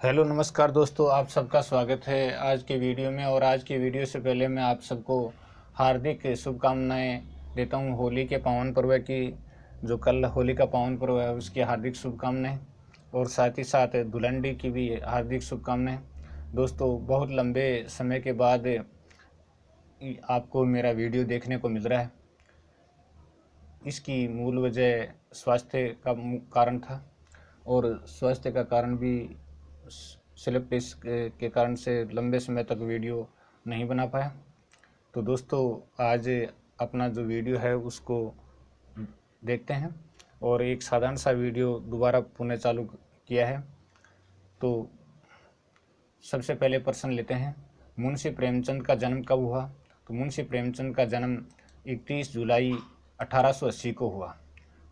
Hello नमस्कार दोस्तों, आप सबका स्वागत है आज के वीडियो में। और आज की वीडियो से पहले मैं आप सबको हार्दिक शुभकामनाएं देता हूं। होली के पावन पर्व की, जो कल होली का पावन पर्व है, उसकी हार्दिक शुभकामनाएं। और साथ ही साथ धुलंडी की भी हार्दिक शुभकामनाएं। दोस्तों, बहुत लंबे समय के बाद आपको मेरा वीडियो देखने को मिल रहा है। इसकी मूल वजह स्वास्थ्य का कारण था, और स्वास्थ्य का कारण भी स्लिप डिस्क के कारण से लंबे समय तक वीडियो नहीं बना पाया। तो दोस्तों, आज अपना जो वीडियो है उसको देखते हैं, और एक साधारण सा वीडियो दोबारा पुनः चालू किया है। तो सबसे पहले प्रश्न लेते हैं, मुंशी प्रेमचंद का जन्म कब हुआ? तो मुंशी प्रेमचंद का जन्म 31 जुलाई 1880 को हुआ।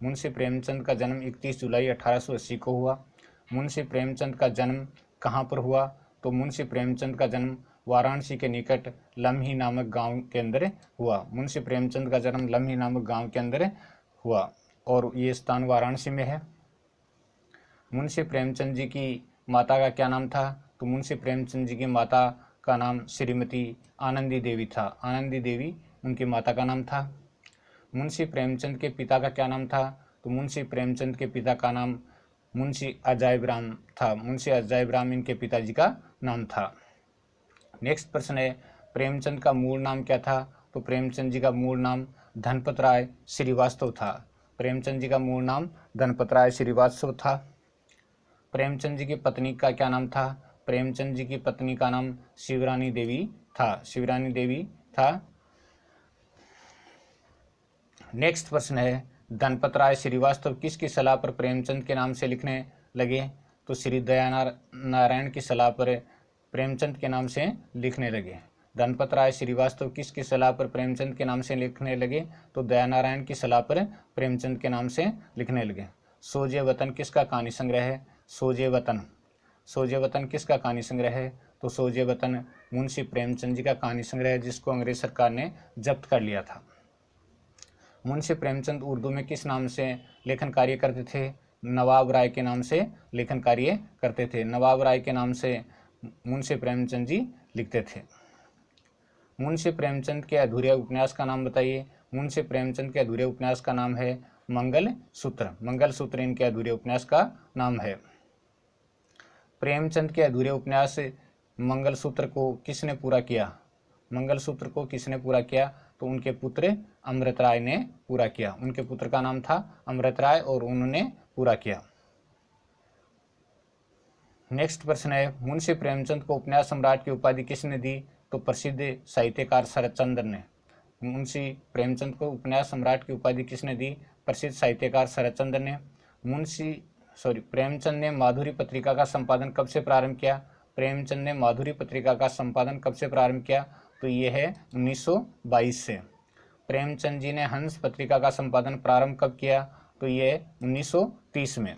मुंशी प्रेमचंद का जन्म 31 जुलाई 1880 को हुआ। मुंशी प्रेमचंद का जन्म कहाँ पर हुआ? तो मुंशी प्रेमचंद का जन्म वाराणसी के निकट लम्ही नामक गांव के अंदर हुआ। मुंशी प्रेमचंद का जन्म लम्ही नामक गांव के अंदर हुआ, और ये स्थान वाराणसी में है। मुंशी प्रेमचंद जी की माता का क्या नाम था? तो मुंशी प्रेमचंद जी की माता का नाम श्रीमती आनंदी देवी था। आनंदी देवी उनकी माता का नाम था। मुंशी प्रेमचंद के पिता का क्या नाम था? तो मुंशी प्रेमचंद के पिता का नाम मुंशी अजायब राम था। मुंशी अजायब राम इनके पिताजी का नाम था। नेक्स्ट प्रश्न है, प्रेमचंद का मूल नाम क्या था? तो प्रेमचंद जी का मूल नाम धनपत राय श्रीवास्तव था। प्रेमचंद जी का मूल नाम धनपत राय श्रीवास्तव था। प्रेमचंद जी की पत्नी का क्या नाम था? प्रेमचंद जी की पत्नी का नाम शिवरानी देवी था। शिवरानी देवी था। नेक्स्ट प्रश्न है, धनपत राय श्रीवास्तव किसकी सलाह पर प्रेमचंद के नाम से लिखने लगे? तो श्री दयानारायण की सलाह पर प्रेमचंद के नाम से लिखने लगे। धनपत राय श्रीवास्तव किसकी सलाह पर प्रेमचंद के नाम से लिखने लगे? तो दयानारायण की सलाह पर प्रेमचंद के नाम से लिखने लगे। सोजे वतन किसका कहानी संग्रह है? सोजे वतन, सोजे वतन किसका कहानी संग्रह है? तो सोजे वतन मुंशी प्रेमचंद जी का कहानी संग्रह है, जिसको अंग्रेज सरकार ने जब्त कर लिया था। मुंशी प्रेमचंद उर्दू में किस नाम से लेखन कार्य करते थे? नवाब राय के नाम से लेखन कार्य करते थे। नवाब राय के नाम से मुंशी प्रेमचंद जी लिखते थे। मुंशी प्रेमचंद के अधूरे उपन्यास का नाम बताइए। मुंशी प्रेमचंद के अधूरे उपन्यास का नाम है मंगल सूत्र। मंगल सूत्र इनके अधूरे उपन्यास का नाम है। प्रेमचंद के अधूरे उपन्यास मंगल सूत्र को किसने पूरा किया? मंगल सूत्र को किसने पूरा किया? तो उनके पुत्र अमृत राय ने पूरा किया। उनके पुत्र का नाम था अमृत राय, और उन्होंने पूरा किया। नेक्स्ट प्रश्न है, मुंशी प्रेमचंद को उपन्यास सम्राट की उपाधि किसने दी? तो प्रसिद्ध साहित्यकार शरतचंद्र ने। मुंशी प्रेमचंद को उपन्यास सम्राट की उपाधि किसने दी? प्रसिद्ध साहित्यकार शरतचंद्र ने। प्रेमचंद ने माधुरी पत्रिका का संपादन कब से प्रारंभ किया? प्रेमचंद ने माधुरी पत्रिका का संपादन कब से प्रारंभ किया? तो ये है 1922 से। प्रेमचंद जी ने हंस पत्रिका का संपादन प्रारंभ कब किया? तो ये 1930 में।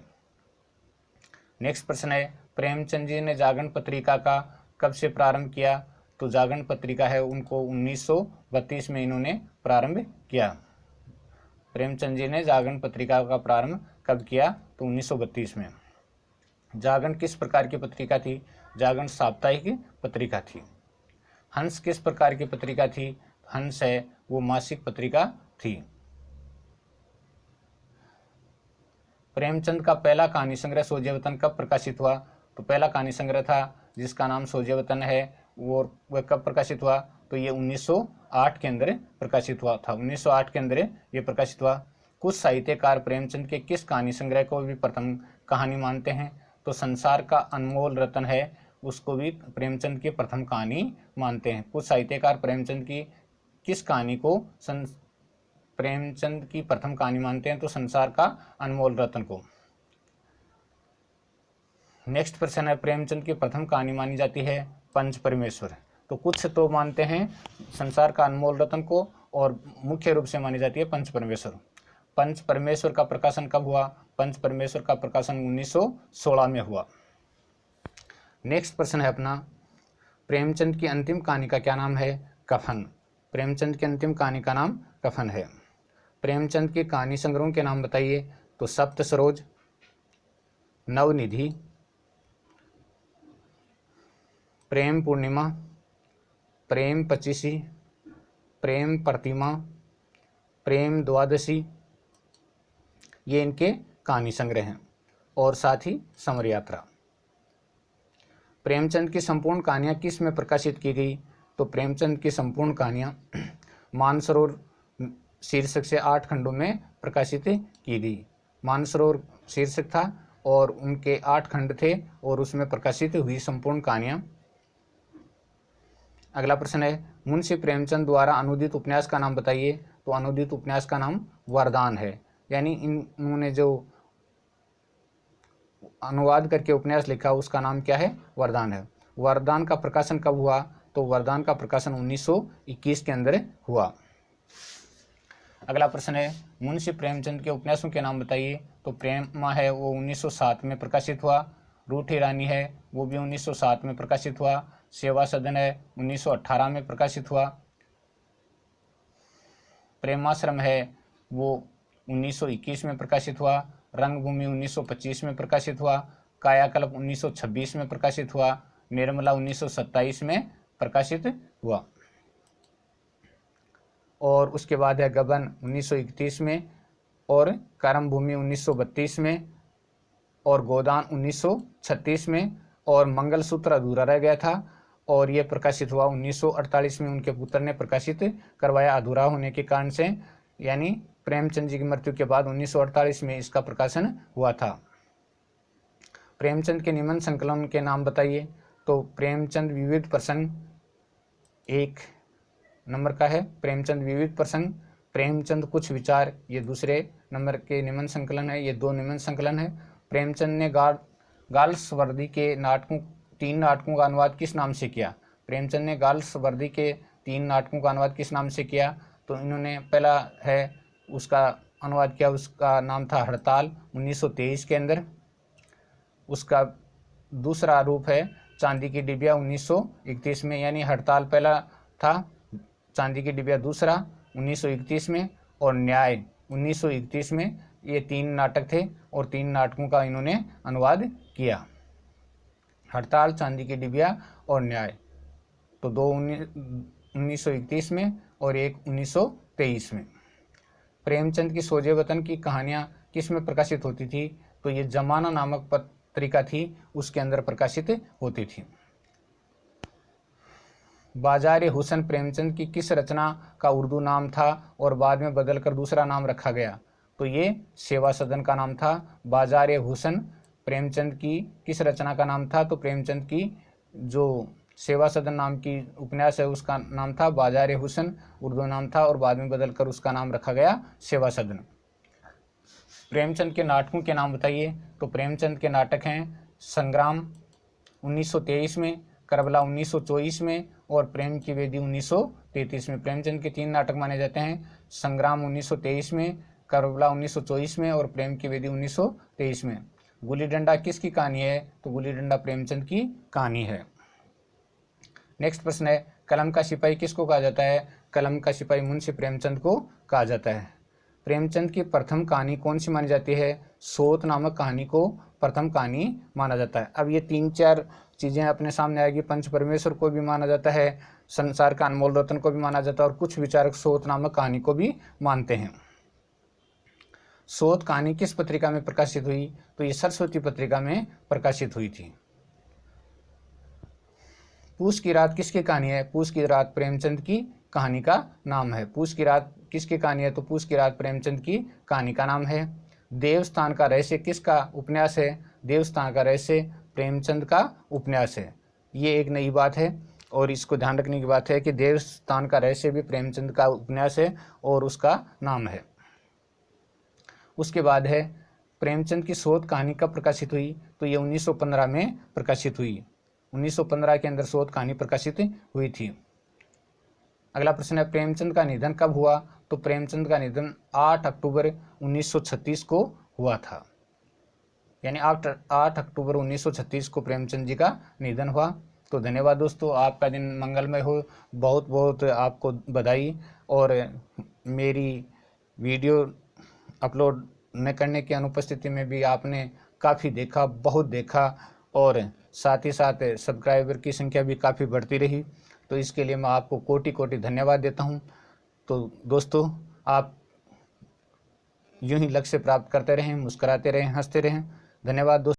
नेक्स्ट प्रश्न है, प्रेमचंद जी ने जागरण पत्रिका का कब से प्रारंभ किया? तो जागरण पत्रिका है उनको 1932 में इन्होंने प्रारंभ किया। प्रेमचंद जी ने जागरण पत्रिका का प्रारंभ कब किया? तो 1932 में। जागरण किस प्रकार की पत्रिका थी? जागरण साप्ताहिक पत्रिका थी। हंस किस प्रकार की पत्रिका थी? हंस है वो मासिक पत्रिका थी। प्रेमचंद का पहला कहानी संग्रह सोजे वतन कब प्रकाशित हुआ? तो पहला कहानी संग्रह था जिसका नाम सोजे वतन है, वह कब प्रकाशित हुआ? तो ये 1908 के अंदर प्रकाशित हुआ था। 1908 के अंदर ये प्रकाशित हुआ। कुछ साहित्यकार प्रेमचंद के किस कहानी संग्रह को भी प्रथम कहानी मानते हैं? तो संसार का अनमोल रतन है, उसको भी प्रेमचंद की प्रथम कहानी मानते हैं। कुछ साहित्यकार प्रेमचंद की किस कहानी को प्रेमचंद की प्रथम कहानी मानते हैं? तो संसार का अनमोल रतन को। नेक्स्ट प्रश्न है, प्रेमचंद की प्रथम कहानी मानी जाती है पंच परमेश्वर। तो कुछ तो मानते हैं संसार का अनमोल रतन को, और मुख्य रूप से मानी जाती है पंच परमेश्वर। पंच परमेश्वर का प्रकाशन कब हुआ? पंच परमेश्वर का प्रकाशन 1916 में हुआ। नेक्स्ट प्रश्न है अपना, प्रेमचंद की अंतिम कहानी का क्या नाम है? कफन। प्रेमचंद की अंतिम कहानी का नाम कफन है। प्रेमचंद की कहानी संग्रहों के नाम बताइए। तो सप्त सरोज, नवनिधि, प्रेम पूर्णिमा, प्रेम पचीसी, प्रेम प्रतिमा, प्रेम द्वादशी, ये इनके कहानी संग्रह हैं। और साथ ही समर यात्रा। प्रेमचंद की संपूर्ण कहानियाँ किस में प्रकाशित की गई? तो प्रेमचंद की संपूर्ण कहानियाँ मानसरोवर शीर्षक से 8 खंडों में प्रकाशित की गई। मानसरोवर शीर्षक था और उनके 8 खंड थे और उसमें प्रकाशित हुई संपूर्ण कहानियाँ। अगला प्रश्न है, मुंशी प्रेमचंद द्वारा अनुदित उपन्यास का नाम बताइए। तो अनुदित उपन्यास का नाम वरदान है, यानी इन्होंने जो अनुवाद करके उपन्यास लिखा उसका नाम क्या है? वरदान है। वरदान का प्रकाशन कब हुआ? तो वरदान का प्रकाशन 1921 के अंदर हुआ। अगला प्रश्न है, मुंशी प्रेमचंद के उपन्यासों के नाम बताइए। तो प्रेमा है वो 1907 में प्रकाशित हुआ। रूठी रानी है वो भी 1907 में प्रकाशित हुआ। सेवा सदन है 1918 में प्रकाशित हुआ। प्रेमाश्रम है वो 1921 में प्रकाशित हुआ। रंगभूमि 1925 में प्रकाशित हुआ। कायाकल्प 1926 में प्रकाशित हुआ। निर्मला 1927 में प्रकाशित हुआ। और उसके बाद है गबन 1931 में, और कर्मभूमि 1932 में, और गोदान 1936 में, और मंगलसूत्र अधूरा रह गया था और ये प्रकाशित हुआ 1948 में। उनके पुत्र ने प्रकाशित करवाया अधूरा होने के कारण से, यानी प्रेमचंद जी की मृत्यु के बाद 1948 में इसका प्रकाशन हुआ था। प्रेमचंद के निबंध संकलन के नाम बताइए। तो प्रेमचंद विविध प्रसंग 1 नंबर का है। प्रेमचंद विविध प्रसंग, प्रेमचंद कुछ विचार, ये दूसरे नंबर के निबंध संकलन है। ये 2 निबंध संकलन है। प्रेमचंद ने गाल्सवर्दी के नाटकों 3 नाटकों का अनुवाद किस नाम से किया? प्रेमचंद ने गाल्सवर्दी के 3 नाटकों का अनुवाद किस नाम से किया? तो इन्होंने पहला है उसका अनुवाद किया, उसका नाम था हड़ताल 1923 के अंदर। उसका दूसरा रूप है चांदी की डिबिया 1931 में, यानी हड़ताल पहला था, चांदी की डिबिया दूसरा 1931 में, और न्याय 1931 में। ये 3 नाटक थे और 3 नाटकों का इन्होंने अनुवाद किया। हड़ताल, चांदी की डिबिया और न्याय। तो 2 1931 में और 1 1923 में। प्रेमचंद की सोजे वतन की कहानियाँ किस में प्रकाशित होती थी? तो ये जमाना नामक पत्रिका थी, उसके अंदर प्रकाशित होती थी। बाजार हुसन प्रेमचंद की किस रचना का उर्दू नाम था और बाद में बदलकर दूसरा नाम रखा गया? तो ये सेवा सदन का नाम था। बाजार हुसन प्रेमचंद की किस रचना का नाम था? तो प्रेमचंद की जो सेवा सदन नाम की उपन्यास है उसका नाम था बाजार हुसन, उर्दू नाम था, और बाद में बदलकर उसका नाम रखा गया सेवा सदन। प्रेमचंद के नाटकों के नाम बताइए। तो प्रेमचंद के नाटक हैं संग्राम 1923 में, करबला 1924 में, और प्रेम की वेदी 1933 में। प्रेमचंद के 3 नाटक माने जाते हैं, संग्राम 1923 में, करबला 1924 में, और प्रेम की वेदी 1923 में। गुल्ली डंडा किसकी कहानी है? तो गुल्ली डंडा प्रेमचंद की कहानी है। नेक्स्ट प्रश्न है, कलम का सिपाही किसको कहा जाता है? कलम का सिपाही मुंशी प्रेमचंद को कहा जाता है। प्रेमचंद की प्रथम कहानी कौन सी मानी जाती है? सोत नामक कहानी को प्रथम कहानी माना जाता है। अब ये 3-4 चीज़ें अपने सामने आएगी। पंच परमेश्वर को भी माना जाता है, संसार का अनमोल रत्न को भी माना जाता है, और कुछ विचारक सोत नामक कहानी को भी मानते हैं। सोत कहानी किस पत्रिका में प्रकाशित हुई? तो ये सरस्वती पत्रिका में प्रकाशित हुई थी। पूस की रात किसकी कहानी है? पूस की रात प्रेमचंद की कहानी का नाम है। पूस की रात किसकी कहानी है? तो पूस की रात प्रेमचंद की कहानी का नाम है। देवस्थान का रहस्य किसका उपन्यास है? देवस्थान का रहस्य प्रेमचंद का उपन्यास है। ये एक नई बात है और इसको ध्यान रखने की बात है कि देवस्थान का रहस्य भी प्रेमचंद का उपन्यास है और उसका नाम है। उसके बाद है प्रेमचंद की शोध कहानी कब प्रकाशित हुई? तो ये 1915 में प्रकाशित हुई। 1915 के अंदर शोध कहानी प्रकाशित हुई थी। अगला प्रश्न है, प्रेमचंद का निधन कब हुआ? तो प्रेमचंद का निधन 8 अक्टूबर 1936 को हुआ था, यानी 8 अक्टूबर 1936 को प्रेमचंद जी का निधन हुआ। तो धन्यवाद दोस्तों, आपका दिन मंगलमय हो। बहुत बहुत आपको बधाई। और मेरी वीडियो अपलोड न करने की अनुपस्थिति में भी आपने काफ़ी देखा, बहुत देखा और साथ ही साथ सब्सक्राइबर की संख्या भी काफ़ी बढ़ती रही। तो इसके लिए मैं आपको कोटि कोटि धन्यवाद देता हूं। तो दोस्तों, आप यूं ही लक्ष्य प्राप्त करते रहें, मुस्कुराते रहें, हंसते रहें। धन्यवाद दोस्तों।